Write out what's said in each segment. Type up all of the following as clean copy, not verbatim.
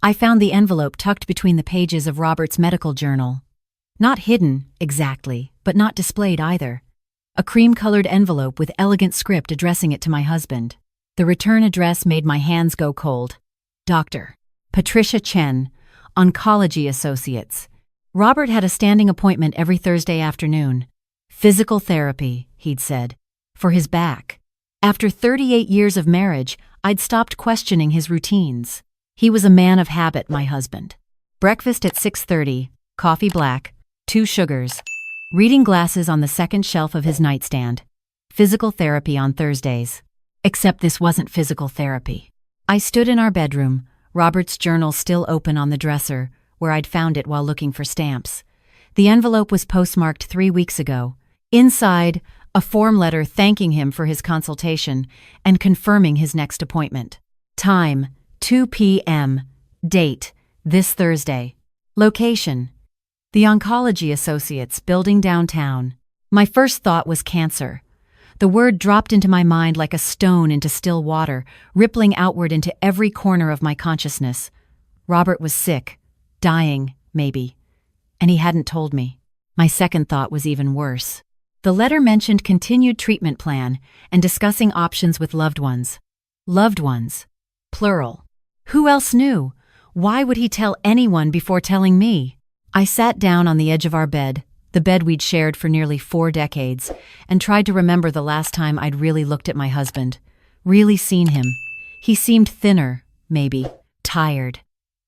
I found the envelope tucked between the pages of Robert's medical journal. Not hidden, exactly, but not displayed either. A cream-colored envelope with elegant script addressing it to my husband. The return address made my hands go cold. Dr. Patricia Chen, Oncology Associates. Robert had a standing appointment every Thursday afternoon. Physical therapy, he'd said, for his back. After 38 years of marriage, I'd stopped questioning his routines. He was a man of habit, my husband. Breakfast at 6:30, coffee black, 2 sugars. Reading glasses on the second shelf of his nightstand. Physical therapy on Thursdays. Except this wasn't physical therapy. I stood in our bedroom, Robert's journal still open on the dresser, where I'd found it while looking for stamps. The envelope was postmarked 3 weeks ago. Inside, a form letter thanking him for his consultation and confirming his next appointment. Time, 2 p.m. Date, this Thursday. Location, the Oncology Associates, building downtown. My first thought was cancer. The word dropped into my mind like a stone into still water, rippling outward into every corner of my consciousness. Robert was sick, dying, maybe, and he hadn't told me. My second thought was even worse. The letter mentioned continued treatment plan and discussing options with loved ones. Loved ones. Plural. Who else knew? Why would he tell anyone before telling me? I sat down on the edge of our bed, the bed we'd shared for nearly 4 decades, and tried to remember the last time I'd really looked at my husband, really seen him. He seemed thinner, maybe, tired.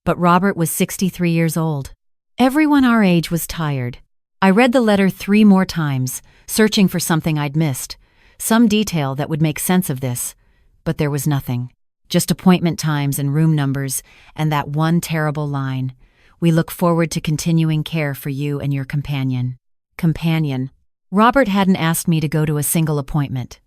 But Robert was 63 years old. Everyone our age was tired. I read the letter 3 more times, searching for something I'd missed, some detail that would make sense of this. But there was nothing. Just appointment times and room numbers, and that one terrible line. We look forward to continuing care for you and your companion. Companion. Robert hadn't asked me to go to a single appointment.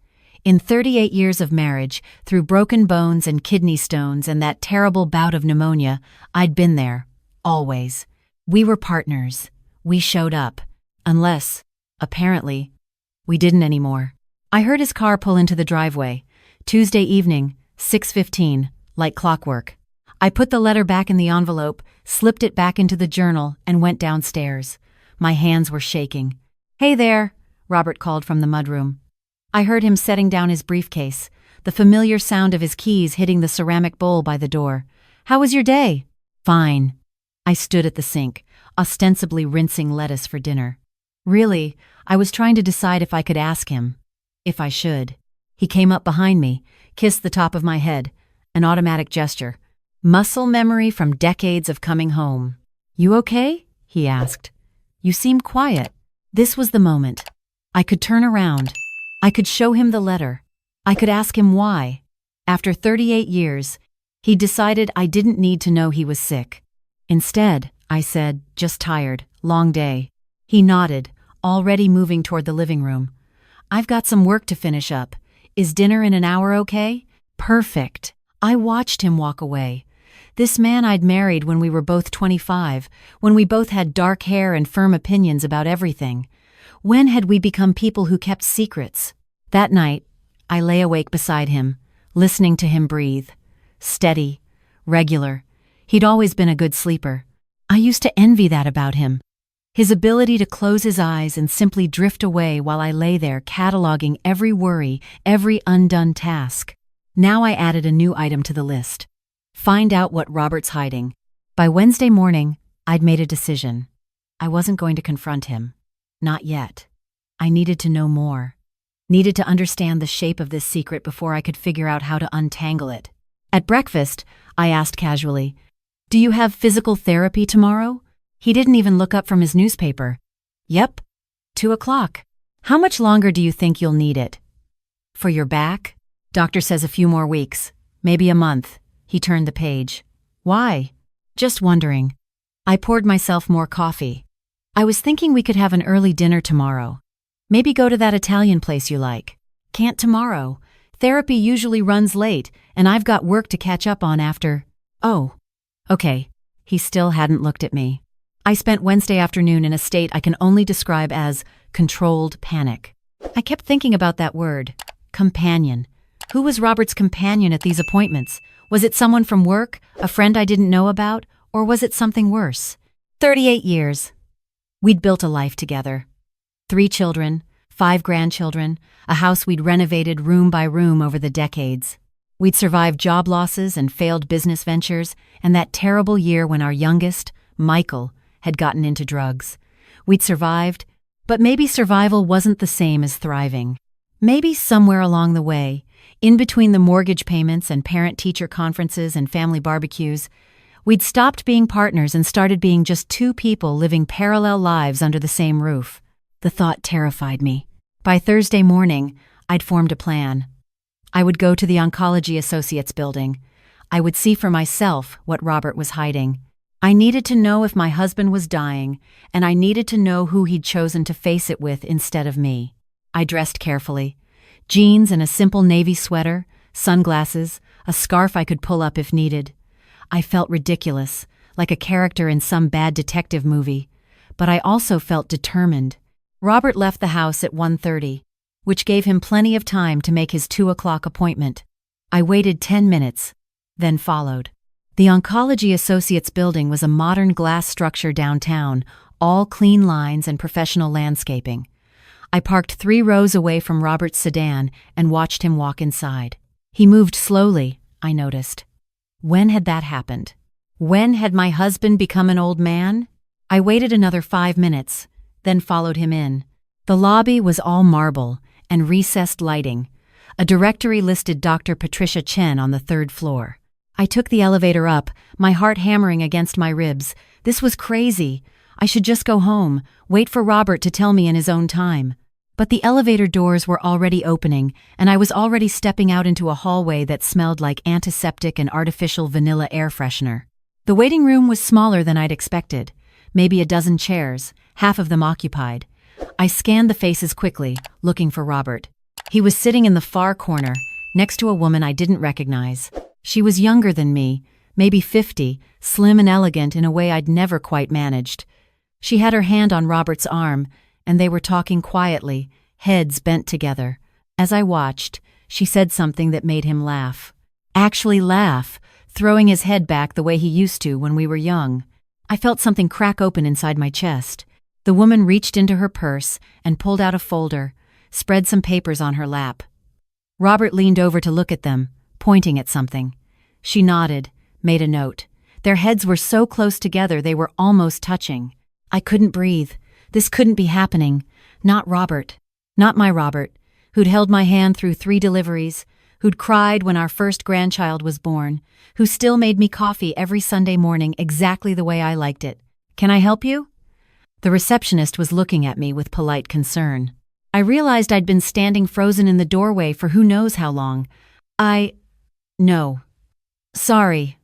In 38 years of marriage, through broken bones and kidney stones and that terrible bout of pneumonia, I'd been there. Always. We were partners. We showed up. Unless, apparently, we didn't anymore. I heard his car pull into the driveway. Tuesday evening, 6:15, like clockwork. I put the letter back in the envelope, slipped it back into the journal, and went downstairs. My hands were shaking. "Hey there," Robert called from the mudroom. I heard him setting down his briefcase, the familiar sound of his keys hitting the ceramic bowl by the door. "How was your day?" "Fine." I stood at the sink, ostensibly rinsing lettuce for dinner. Really, I was trying to decide if I could ask him. If I should. He came up behind me, kissed the top of my head, an automatic gesture. Muscle memory from decades of coming home. "You okay?" he asked. "You seem quiet." This was the moment. I could turn around. I could show him the letter. I could ask him why. After 38 years, he decided I didn't need to know he was sick. Instead, I said, "Just tired, long day." He nodded, already moving toward the living room. "I've got some work to finish up. Is dinner in an hour okay?" "Perfect." I watched him walk away. This man I'd married when we were both 25, when we both had dark hair and firm opinions about everything. When had we become people who kept secrets? That night, I lay awake beside him, listening to him breathe. Steady, regular. He'd always been a good sleeper. I used to envy that about him. His ability to close his eyes and simply drift away while I lay there cataloging every worry, every undone task. Now I added a new item to the list. Find out what Robert's hiding. By Wednesday morning, I'd made a decision. I wasn't going to confront him. Not yet. I needed to know more. Needed to understand the shape of this secret before I could figure out how to untangle it. At breakfast, I asked casually, "Do you have physical therapy tomorrow?" He didn't even look up from his newspaper. "Yep. 2 o'clock. How much longer do you think you'll need it?" "For your back?" "Doctor says a few more weeks. Maybe a month." He turned the page. "Why?" "Just wondering." I poured myself more coffee. "I was thinking we could have an early dinner tomorrow. Maybe go to that Italian place you like." "Can't tomorrow. Therapy usually runs late, and I've got work to catch up on after." "Oh. Okay." He still hadn't looked at me. I spent Wednesday afternoon in a state I can only describe as controlled panic. I kept thinking about that word, companion. Who was Robert's companion at these appointments? Was it someone from work, a friend I didn't know about, or was it something worse? 38 years. We'd built a life together. 3 children, 5 grandchildren, a house we'd renovated room by room over the decades. We'd survived job losses and failed business ventures, and that terrible year when our youngest, Michael, had gotten into drugs. We'd survived, but maybe survival wasn't the same as thriving. Maybe somewhere along the way, in between the mortgage payments and parent-teacher conferences and family barbecues, we'd stopped being partners and started being just 2 people living parallel lives under the same roof. The thought terrified me. By Thursday morning, I'd formed a plan. I would go to the Oncology Associates building. I would see for myself what Robert was hiding. I needed to know if my husband was dying, and I needed to know who he'd chosen to face it with instead of me. I dressed carefully. Jeans and a simple navy sweater, sunglasses, a scarf I could pull up if needed. I felt ridiculous, like a character in some bad detective movie, but I also felt determined. Robert left the house at 1:30, which gave him plenty of time to make his 2 o'clock appointment. I waited 10 minutes, then followed. The Oncology Associates building was a modern glass structure downtown, all clean lines and professional landscaping. I parked 3 rows away from Robert's sedan and watched him walk inside. He moved slowly, I noticed. When had that happened? When had my husband become an old man? I waited another 5 minutes, then followed him in. The lobby was all marble and recessed lighting. A directory listed Dr. Patricia Chen on the 3rd floor. I took the elevator up, my heart hammering against my ribs. This was crazy. I should just go home, wait for Robert to tell me in his own time. But the elevator doors were already opening, and I was already stepping out into a hallway that smelled like antiseptic and artificial vanilla air freshener. The waiting room was smaller than I'd expected. Maybe a dozen chairs, half of them occupied. I scanned the faces quickly, looking for Robert. He was sitting in the far corner, next to a woman I didn't recognize. She was younger than me, maybe 50, slim and elegant in a way I'd never quite managed. She had her hand on Robert's arm, and they were talking quietly, heads bent together. As I watched, she said something that made him laugh. Actually laugh, throwing his head back the way he used to when we were young. I felt something crack open inside my chest. The woman reached into her purse and pulled out a folder, spread some papers on her lap. Robert leaned over to look at them, pointing at something. She nodded, made a note. Their heads were so close together they were almost touching. I couldn't breathe. This couldn't be happening. Not Robert. Not my Robert, who'd held my hand through 3 deliveries, who'd cried when our first grandchild was born, who still made me coffee every Sunday morning exactly the way I liked it. Can I help you? The receptionist was looking at me with polite concern. I realized I'd been standing frozen in the doorway for who knows how long. No. Sorry.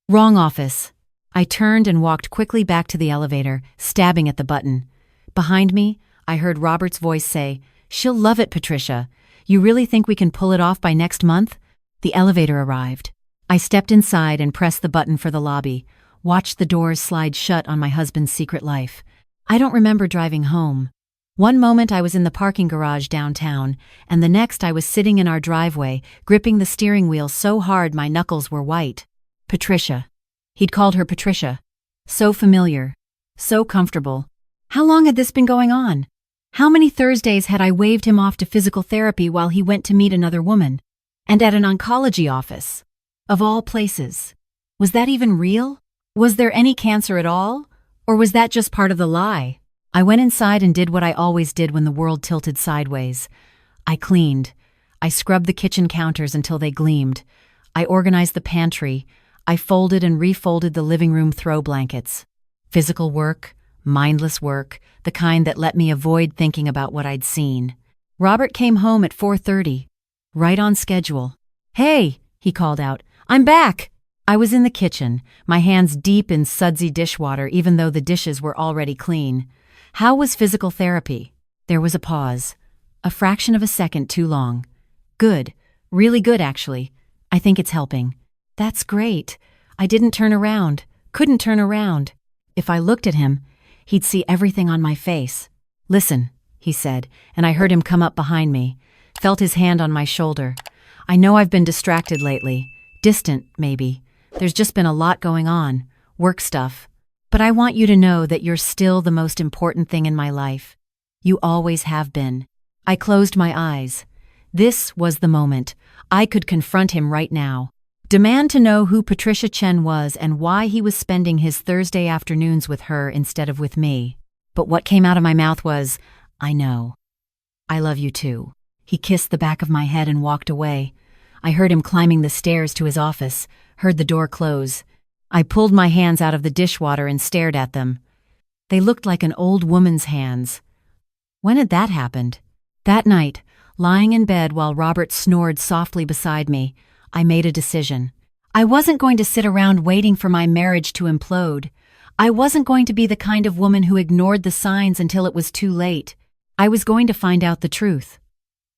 Wrong office. I turned and walked quickly back to the elevator, stabbing at the button. Behind me, I heard Robert's voice say, "She'll love it, Patricia. You really think we can pull it off by next month?" The elevator arrived. I stepped inside and pressed the button for the lobby, watched the doors slide shut on my husband's secret life. I don't remember driving home. One moment I was in the parking garage downtown, and the next I was sitting in our driveway, gripping the steering wheel so hard my knuckles were white. Patricia. He'd called her Patricia. So familiar. So comfortable. How long had this been going on? How many Thursdays had I waved him off to physical therapy while he went to meet another woman? And at an oncology office. Of all places. Was that even real? Was there any cancer at all? Or was that just part of the lie? I went inside and did what I always did when the world tilted sideways. I cleaned. I scrubbed the kitchen counters until they gleamed. I organized the pantry. I folded and refolded the living room throw blankets. Physical work, mindless work, the kind that let me avoid thinking about what I'd seen. Robert came home at 4:30, right on schedule. "Hey," he called out, "I'm back!" I was in the kitchen, my hands deep in sudsy dishwater even though the dishes were already clean. How was physical therapy? There was a pause. A fraction of a second too long. Good. Really good, actually. I think it's helping. That's great. I didn't turn around. Couldn't turn around. If I looked at him, he'd see everything on my face. "Listen," he said, and I heard him come up behind me. Felt his hand on my shoulder. "I know I've been distracted lately. Distant, maybe. There's just been a lot going on. Work stuff. But I want you to know that you're still the most important thing in my life. You always have been. I closed my eyes. This was the moment. I could confront him right now. Demand to know who Patricia Chen was and why he was spending his Thursday afternoons with her instead of with me. But what came out of my mouth was, I know. I love you too. He kissed the back of my head and walked away. I heard him climbing the stairs to his office, heard the door close. I pulled my hands out of the dishwater and stared at them. They looked like an old woman's hands. When had that happened? That night, lying in bed while Robert snored softly beside me, I made a decision. I wasn't going to sit around waiting for my marriage to implode. I wasn't going to be the kind of woman who ignored the signs until it was too late. I was going to find out the truth.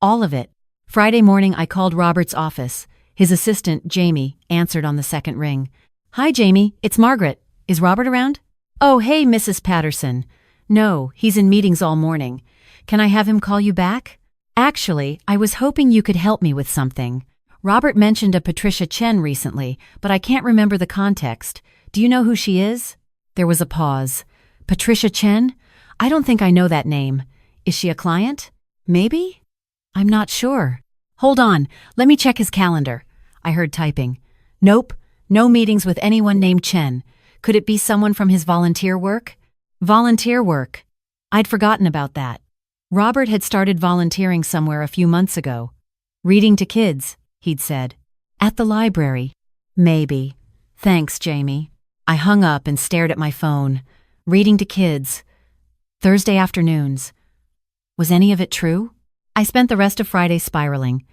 All of it. Friday morning, I called Robert's office. His assistant, Jamie, answered on the second ring. Hi, Jamie. It's Margaret. Is Robert around? Oh, hey, Mrs. Patterson. No, he's in meetings all morning. Can I have him call you back? Actually, I was hoping you could help me with something. Robert mentioned a Patricia Chen recently, but I can't remember the context. Do you know who she is? There was a pause. Patricia Chen? I don't think I know that name. Is she a client? Maybe? I'm not sure. Hold on, let me check his calendar. I heard typing. Nope, no meetings with anyone named Chen. Could it be someone from his volunteer work? Volunteer work. I'd forgotten about that. Robert had started volunteering somewhere a few months ago. Reading to kids, he'd said. At the library. Maybe. Thanks, Jamie. I hung up and stared at my phone. Reading to kids. Thursday afternoons. Was any of it true? I spent the rest of Friday spiraling.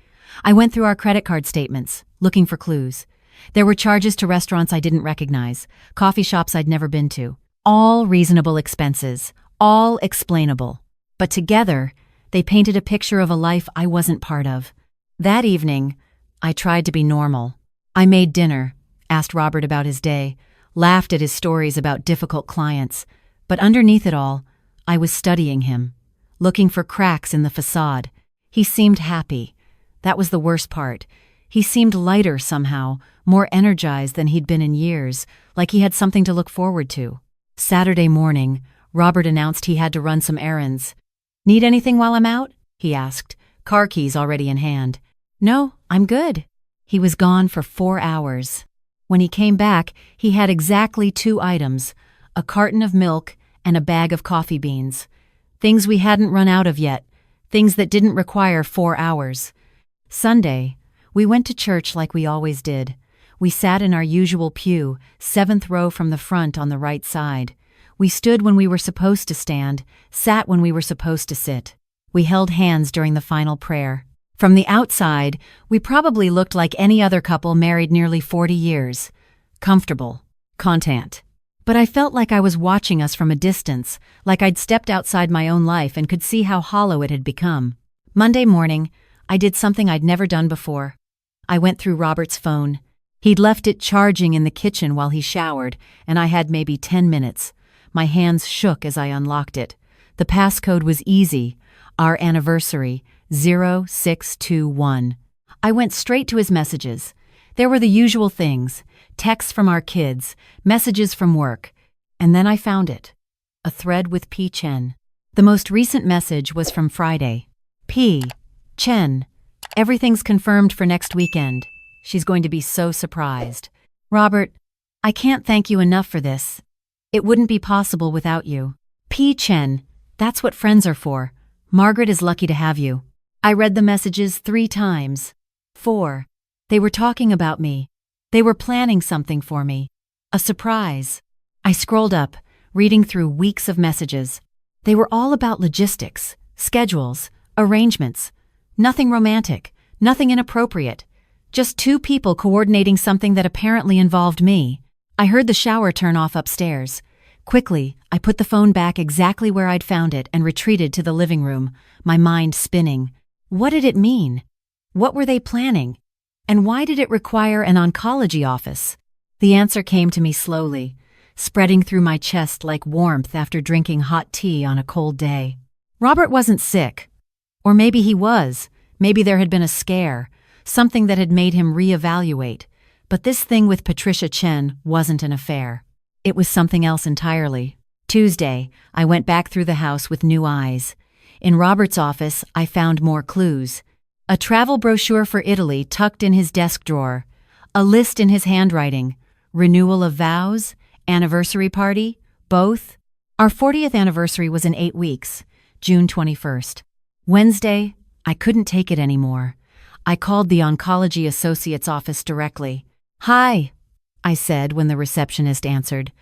I went through our credit card statements, looking for clues. There were charges to restaurants I didn't recognize, coffee shops I'd never been to. All reasonable expenses, all explainable. But together, they painted a picture of a life I wasn't part of. That evening, I tried to be normal. I made dinner, asked Robert about his day, laughed at his stories about difficult clients. But underneath it all, I was studying him, looking for cracks in the facade. He seemed happy. That was the worst part. He seemed lighter somehow, more energized than he'd been in years, like he had something to look forward to. Saturday morning, Robert announced he had to run some errands. Need anything while I'm out? He asked, car keys already in hand. No, I'm good. He was gone for 4 hours. When he came back, he had exactly 2 items, a carton of milk and a bag of coffee beans. Things we hadn't run out of yet, things that didn't require 4 hours. Sunday, we went to church like we always did. We sat in our usual pew, 7th row from the front on the right side. We stood when we were supposed to stand, sat when we were supposed to sit. We held hands during the final prayer. From the outside, we probably looked like any other couple married nearly 40 years. Comfortable. Content. But I felt like I was watching us from a distance, like I'd stepped outside my own life and could see how hollow it had become. Monday morning, I did something I'd never done before. I went through Robert's phone. He'd left it charging in the kitchen while he showered, and I had maybe 10 minutes. My hands shook as I unlocked it. The passcode was easy. Our anniversary, 0621. I went straight to his messages. There were the usual things, texts from our kids, messages from work. And then I found it. A thread with P. Chen. The most recent message was from Friday. P. Chen. Everything's confirmed for next weekend. She's going to be so surprised. Robert, I can't thank you enough for this. It wouldn't be possible without you. P. Chen. That's what friends are for. Margaret is lucky to have you. I read the messages 3 times. 4. They were talking about me. They were planning something for me. A surprise. I scrolled up, reading through weeks of messages. They were all about logistics, schedules, arrangements. Nothing romantic, nothing inappropriate. Just 2 people coordinating something that apparently involved me. I heard the shower turn off upstairs. Quickly, I put the phone back exactly where I'd found it and retreated to the living room, my mind spinning. What did it mean? What were they planning? And why did it require an oncology office? The answer came to me slowly, spreading through my chest like warmth after drinking hot tea on a cold day. Robert wasn't sick. Or maybe he was. Maybe there had been a scare, something that had made him reevaluate. But this thing with Patricia Chen wasn't an affair. It was something else entirely. Tuesday, I went back through the house with new eyes. In Robert's office, I found more clues. A travel brochure for Italy tucked in his desk drawer. A list in his handwriting. Renewal of vows? Anniversary party? Both? Our 40th anniversary was in 8 weeks, June 21st. Wednesday, I couldn't take it anymore. I called the oncology associate's office directly. "Hi," I said when the receptionist answered.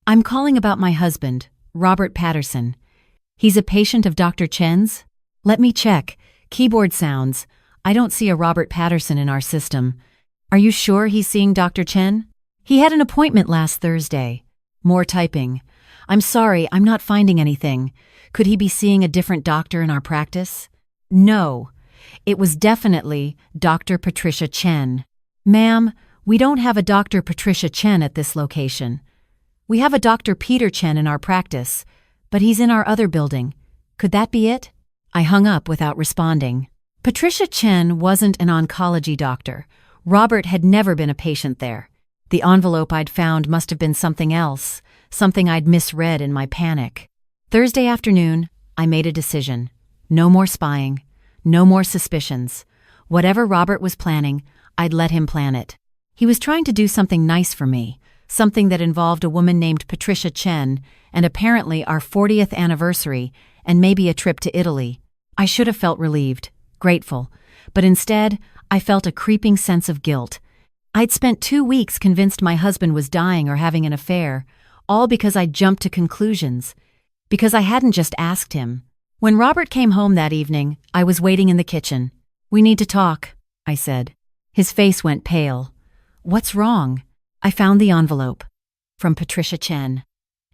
"I'm calling about my husband, Robert Patterson. He's a patient of Dr. Chen's?" "Let me check. Keyboard sounds. I don't see a Robert Patterson in our system. Are you sure he's seeing Dr. Chen?" "He had an appointment last Thursday." More typing. "I'm sorry, I'm not finding anything. Could he be seeing a different doctor in our practice?" "No. It was definitely Dr. Patricia Chen." "Ma'am, we don't have a Dr. Patricia Chen at this location. We have a Dr. Peter Chen in our practice, but he's in our other building. Could that be it?" I hung up without responding. Patricia Chen wasn't an oncology doctor. Robert had never been a patient there. The envelope I'd found must have been something else, something I'd misread in my panic. Thursday afternoon, I made a decision. No more spying. No more suspicions. Whatever Robert was planning, I'd let him plan it. He was trying to do something nice for me, something that involved a woman named Patricia Chen, and apparently our 40th anniversary, and maybe a trip to Italy. I should have felt relieved, grateful, but instead, I felt a creeping sense of guilt. I'd spent 2 weeks convinced my husband was dying or having an affair, all because I jumped to conclusions, because I hadn't just asked him. When Robert came home that evening, I was waiting in the kitchen. "We need to talk," I said. His face went pale. "What's wrong?" "I found the envelope. From Patricia Chen.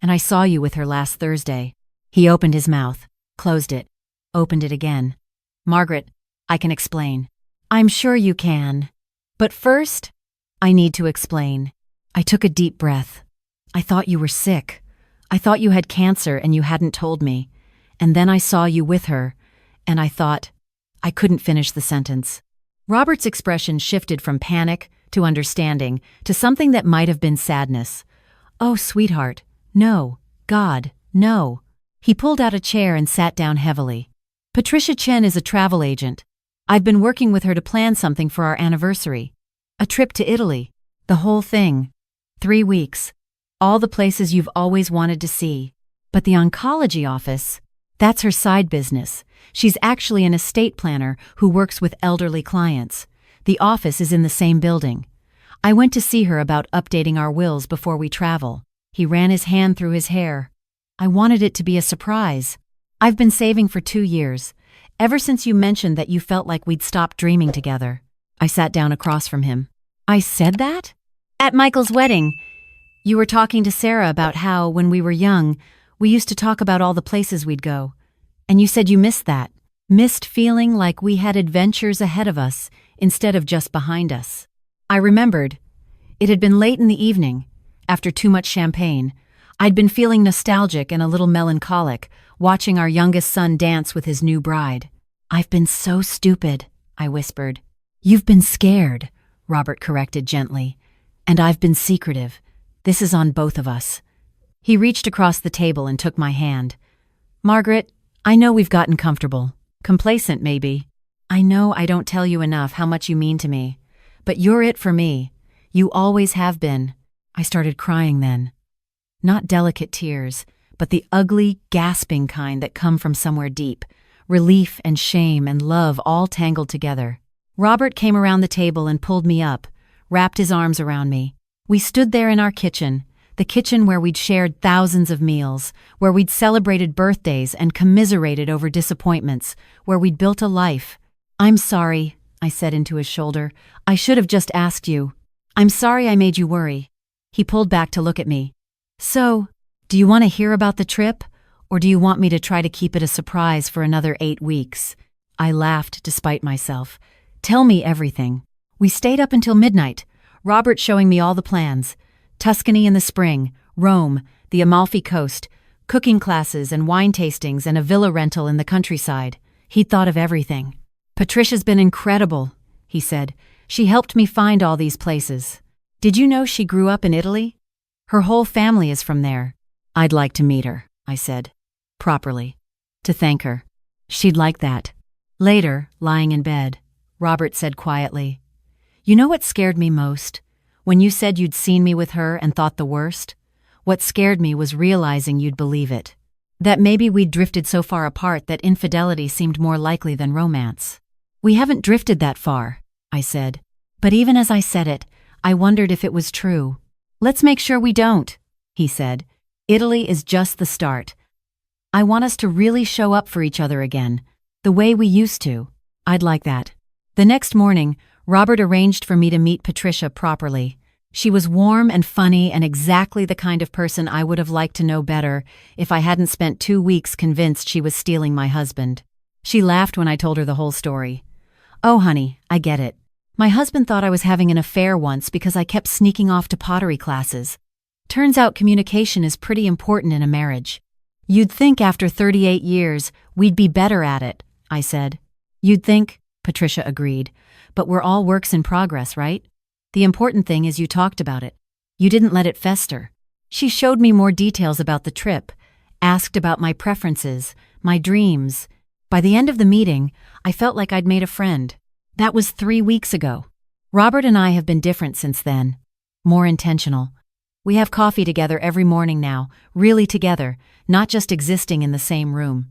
And I saw you with her last Thursday." He opened his mouth, closed it, opened it again. "Margaret, I can explain." "I'm sure you can. But first, I need to explain." I took a deep breath. "I thought you were sick. I thought you had cancer and you hadn't told me. And then I saw you with her, and I thought..." I couldn't finish the sentence. Robert's expression shifted from panic to understanding to something that might have been sadness. "Oh, sweetheart, no. God, no." He pulled out a chair and sat down heavily. "Patricia Chen is a travel agent. I've been working with her to plan something for our anniversary. A trip to Italy. The whole thing. 3 weeks. All the places you've always wanted to see. But the oncology office, that's her side business. She's actually an estate planner who works with elderly clients. The office is in the same building. I went to see her about updating our wills before we travel." He ran his hand through his hair. "I wanted it to be a surprise. I've been saving for 2 years, ever since you mentioned that you felt like we'd stopped dreaming together." I sat down across from him. "I said that?" "At Michael's wedding. You were talking to Sarah about how, when we were young, we used to talk about all the places we'd go. And you said you missed that. Missed feeling like we had adventures ahead of us instead of just behind us." I remembered. It had been late in the evening, after too much champagne. I'd been feeling nostalgic and a little melancholic, watching our youngest son dance with his new bride. "I've been so stupid," I whispered. "You've been scared," Robert corrected gently. "And I've been secretive. This is on both of us." He reached across the table and took my hand. "Margaret, I know we've gotten comfortable. Complacent, maybe. I know I don't tell you enough how much you mean to me. But you're it for me. You always have been." I started crying then. Not delicate tears, but the ugly, gasping kind that come from somewhere deep. Relief and shame and love all tangled together. Robert came around the table and pulled me up, wrapped his arms around me. We stood there in our kitchen, the kitchen where we'd shared thousands of meals, where we'd celebrated birthdays and commiserated over disappointments, where we'd built a life. "I'm sorry," I said into his shoulder. "I should have just asked you. I'm sorry I made you worry." He pulled back to look at me. "So, do you want to hear about the trip, or do you want me to try to keep it a surprise for another 8 weeks?" I laughed despite myself. "Tell me everything." We stayed up until midnight, Robert showing me all the plans. Tuscany in the spring, Rome, the Amalfi Coast, cooking classes and wine tastings and a villa rental in the countryside. He'd thought of everything. "Patricia's been incredible," he said. She helped me find all these places. Did you know she grew up in Italy? Her whole family is from there. I'd like to meet her, I said. Properly. To thank her. She'd like that. Later, lying in bed, Robert said quietly, "You know what scared me most? When you said you'd seen me with her and thought the worst? What scared me was realizing you'd believe it. That maybe we'd drifted so far apart that infidelity seemed more likely than romance." "We haven't drifted that far," I said. But even as I said it, I wondered if it was true. "Let's make sure we don't," he said. "Italy is just the start. I want us to really show up for each other again, the way we used to." I'd like that. The next morning, Robert arranged for me to meet Patricia properly. She was warm and funny and exactly the kind of person I would have liked to know better if I hadn't spent 2 weeks convinced she was stealing my husband. She laughed when I told her the whole story. "Oh, honey, I get it. My husband thought I was having an affair once because I kept sneaking off to pottery classes. Turns out communication is pretty important in a marriage. You'd think after 38 years we'd be better at it," I said. "You'd think," Patricia agreed, "but we're all works in progress, right? The important thing is you talked about it. You didn't let it fester." She showed me more details about the trip, asked about my preferences, my dreams. By the end of the meeting, I felt like I'd made a friend. That was 3 weeks ago. Robert and I have been different since then. More intentional. We have coffee together every morning now, really together, not just existing in the same room.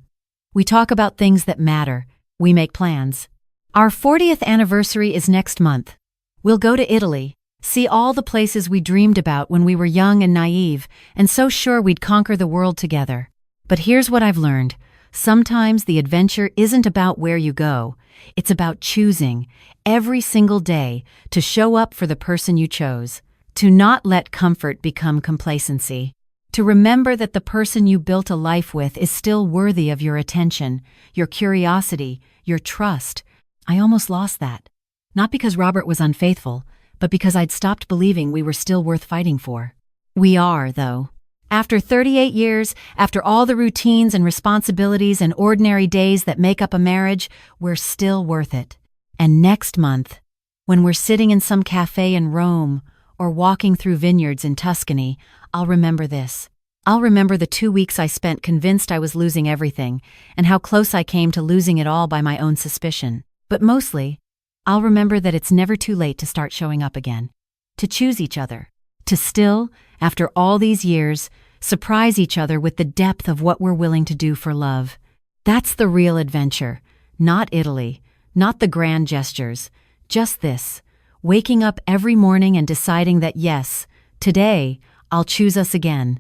We talk about things that matter. We make plans. Our 40th anniversary is next month. We'll go to Italy, see all the places we dreamed about when we were young and naive, and so sure we'd conquer the world together. But here's what I've learned. Sometimes the adventure isn't about where you go. It's about choosing, every single day, to show up for the person you chose. To not let comfort become complacency. To remember that the person you built a life with is still worthy of your attention, your curiosity, your trust. I almost lost that. Not because Robert was unfaithful, but because I'd stopped believing we were still worth fighting for. We are, though. After 38 years, after all the routines and responsibilities and ordinary days that make up a marriage, we're still worth it. And next month, when we're sitting in some cafe in Rome or walking through vineyards in Tuscany, I'll remember this. I'll remember the 2 weeks I spent convinced I was losing everything and how close I came to losing it all by my own suspicion. But mostly, I'll remember that it's never too late to start showing up again. To choose each other. To still, after all these years, surprise each other with the depth of what we're willing to do for love. That's the real adventure. Not Italy. Not the grand gestures. Just this. Waking up every morning and deciding that yes, today, I'll choose us again.